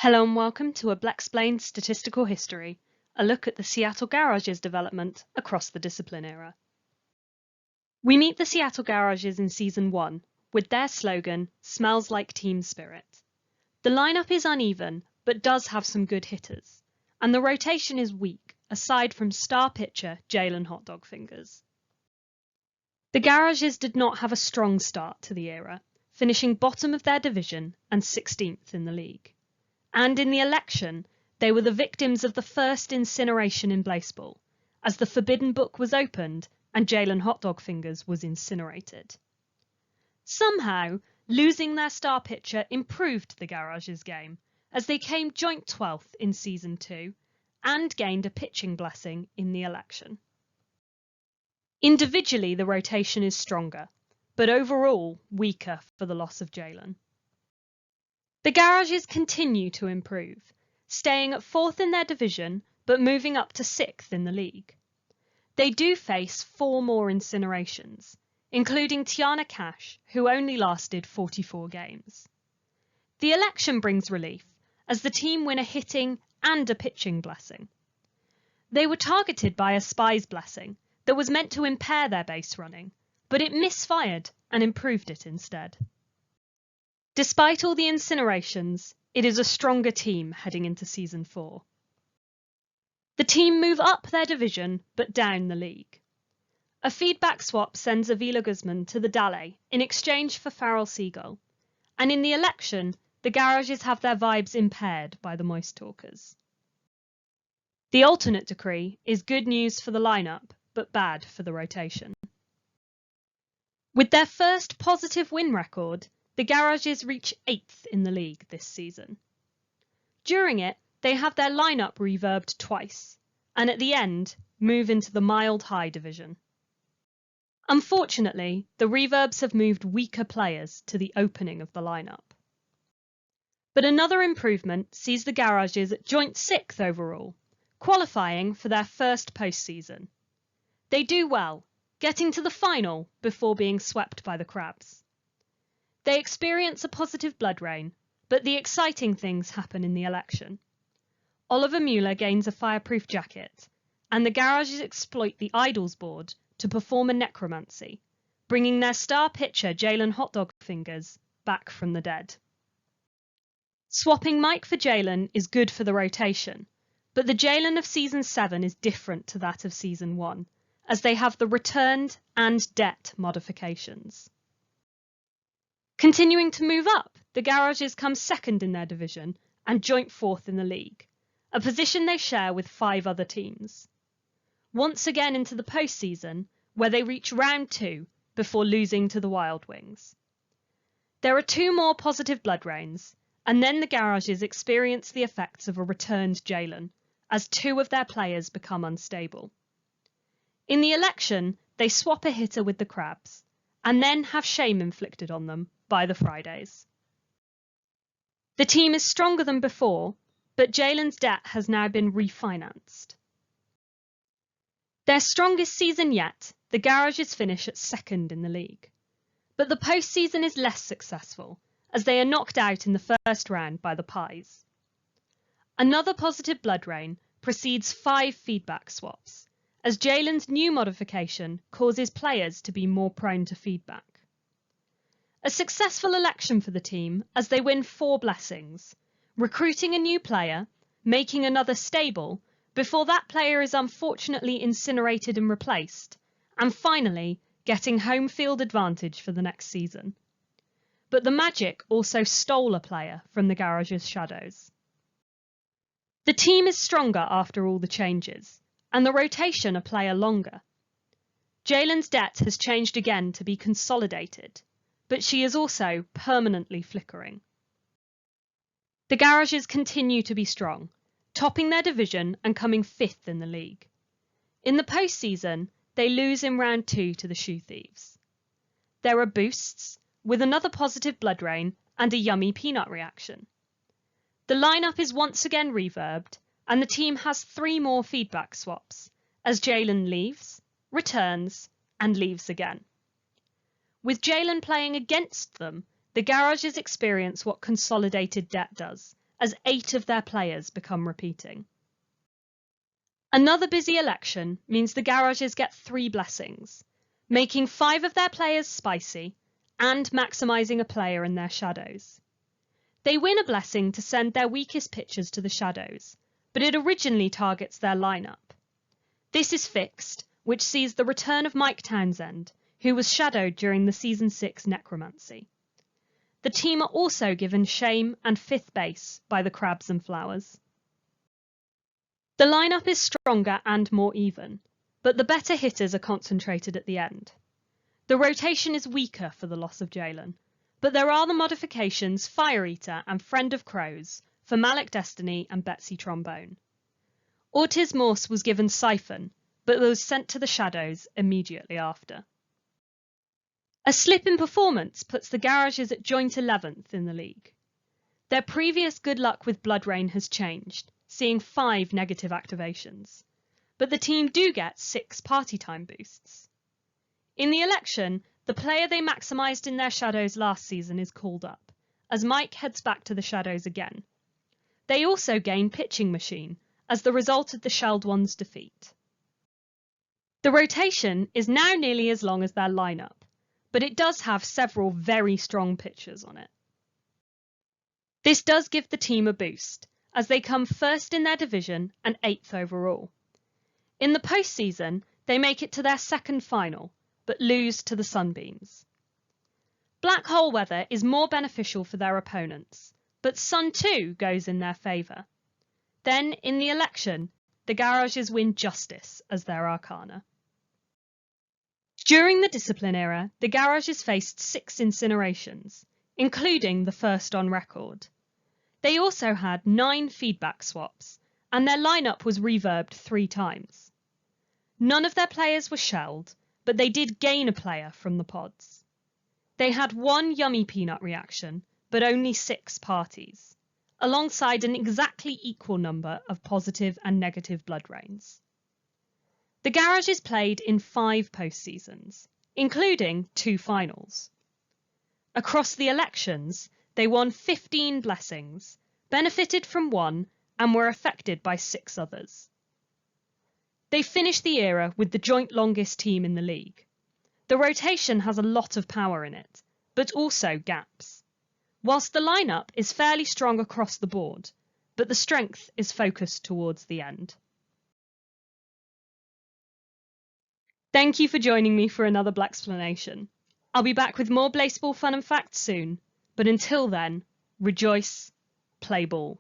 Hello and welcome to a Blaseball Statistical History, a look at the Seattle Garages development across the discipline era. We meet the Seattle Garages in Season 1 with their slogan, "Smells like Team Spirit." The lineup is uneven but does have some good hitters, and the rotation is weak aside from star pitcher Jalen Hotdog Fingers. The Garages did not have a strong start to the era, finishing bottom of their division and 16th in the league. And in the election, they were the victims of the first incineration in Blaseball, as the forbidden book was opened and Jalen Hotdog Fingers was incinerated. Somehow, losing their star pitcher improved the Garages' game, as they came joint 12th in Season 2 and gained a pitching blessing in the election. Individually, the rotation is stronger, but overall weaker for the loss of Jalen. The Garages continue to improve, staying at 4th in their division but moving up to 6th in the league. They do face 4 more incinerations, including Tiana Cash, who only lasted 44 games. The election brings relief, as the team win a hitting and a pitching blessing. They were targeted by a spy's blessing that was meant to impair their base running, but it misfired and improved it instead. Despite all the incinerations, it is a stronger team heading into Season 4. The team move up their division, but down the league. A feedback swap sends Avila Guzman to the Dalle in exchange for Farrell Seagull, and in the election, the Garages have their vibes impaired by the Moist Talkers. The alternate decree is good news for the lineup, but bad for the rotation. With their first positive win record, the Garages reach 8th in the league this season. During it, they have their lineup reverbed twice, and at the end, move into the mild high division. Unfortunately, the reverbs have moved weaker players to the opening of the lineup. But another improvement sees the Garages at joint 6th overall, qualifying for their first postseason. They do well, getting to the final before being swept by the Crabs. They experience a positive blood rain, but the exciting things happen in the election. Oliver Mueller gains a fireproof jacket, and the Garages exploit the Idols board to perform a necromancy, bringing their star pitcher Jalen Hotdog Fingers back from the dead. Swapping Mike for Jalen is good for the rotation, but the Jalen of Season 7 is different to that of Season 1, as they have the returned and debt modifications. Continuing to move up, the Garages come 2nd in their division and joint 4th in the league, a position they share with 5 other teams. Once again into the postseason, where they reach round 2 before losing to the Wild Wings. There are 2 more positive blood rains, and then the Garages experience the effects of a returned Jalen, as 2 of their players become unstable. In the election, they swap a hitter with the Crabs, and then have shame inflicted on them by the Fridays. The team is stronger than before, but Jalen's debt has now been refinanced. Their strongest season yet, the Garages finish at 2nd in the league. But the postseason is less successful, as they are knocked out in the first round by the Pies. Another positive blood rain precedes 5 feedback swaps, as Jalen's new modification causes players to be more prone to feedback. A successful election for the team as they win 4 blessings, recruiting a new player, making another stable, before that player is unfortunately incinerated and replaced, and finally getting home field advantage for the next season. But the Magic also stole a player from the Garages' shadows. The team is stronger after all the changes, and the rotation a player longer. Jalen's debt has changed again to be consolidated, but she is also permanently flickering. The Garages continue to be strong, topping their division and coming 5th in the league. In the postseason, they lose in round 2 to the Shoe Thieves. There are boosts, with another positive blood rain and a yummy peanut reaction. The lineup is once again reverbed, and the team has 3 more feedback swaps, as Jalen leaves, returns, and leaves again. With Jalen playing against them, the Garages experience what consolidated debt does, as 8 of their players become repeating. Another busy election means the garages get 3 blessings, making 5 of their players spicy and maximising a player in their shadows. They win a blessing to send their weakest pitchers to the shadows, but it originally targets their lineup. This is fixed, which sees the return of Mike Townsend, who was shadowed during the Season 6 Necromancy. The team are also given Shame and 5th base by the Crabs and Flowers. The lineup is stronger and more even, but the better hitters are concentrated at the end. The rotation is weaker for the loss of Jalen, but there are the modifications Fire Eater and Friend of Crows for Malik Destiny and Betsy Trombone. Ortiz Morse was given Siphon, but was sent to the shadows immediately after. A slip in performance puts the garages at joint 11th in the league. Their previous good luck with Blood Rain has changed, seeing 5 negative activations, but the team do get 6 party time boosts. In the election, the player they maximised in their shadows last season is called up, as Mike heads back to the shadows again. They also gain Pitching Machine, as the result of the Shelled One's defeat. The rotation is now nearly as long as their lineup, but it does have several very strong pitchers on it. This does give the team a boost, as they come first in their division and 8th overall. In the postseason, they make it to their second final, but lose to the Sunbeams. Black hole weather is more beneficial for their opponents, but Sun 2 goes in their favour. Then, in the election, the garages win Justice as their arcana. During the Discipline era, the garages faced 6 incinerations, including the first on record. They also had 9 feedback swaps, and their lineup was reverbed 3 times. None of their players were shelled, but they did gain a player from the pods. They had 1 Yummy Peanut reaction, but only 6 parties, alongside an exactly equal number of positive and negative blood rains. The garages played in 5 postseasons, including 2 finals. Across the elections, they won 15 blessings, benefited from 1, and were affected by 6 others. They finished the era with the joint longest team in the league. The rotation has a lot of power in it, but also gaps. Whilst the lineup is fairly strong across the board, but the strength is focused towards the end. Thank you for joining me for another Blaxplanation. I'll be back with more Blaseball fun and facts soon, but until then, rejoice, play ball.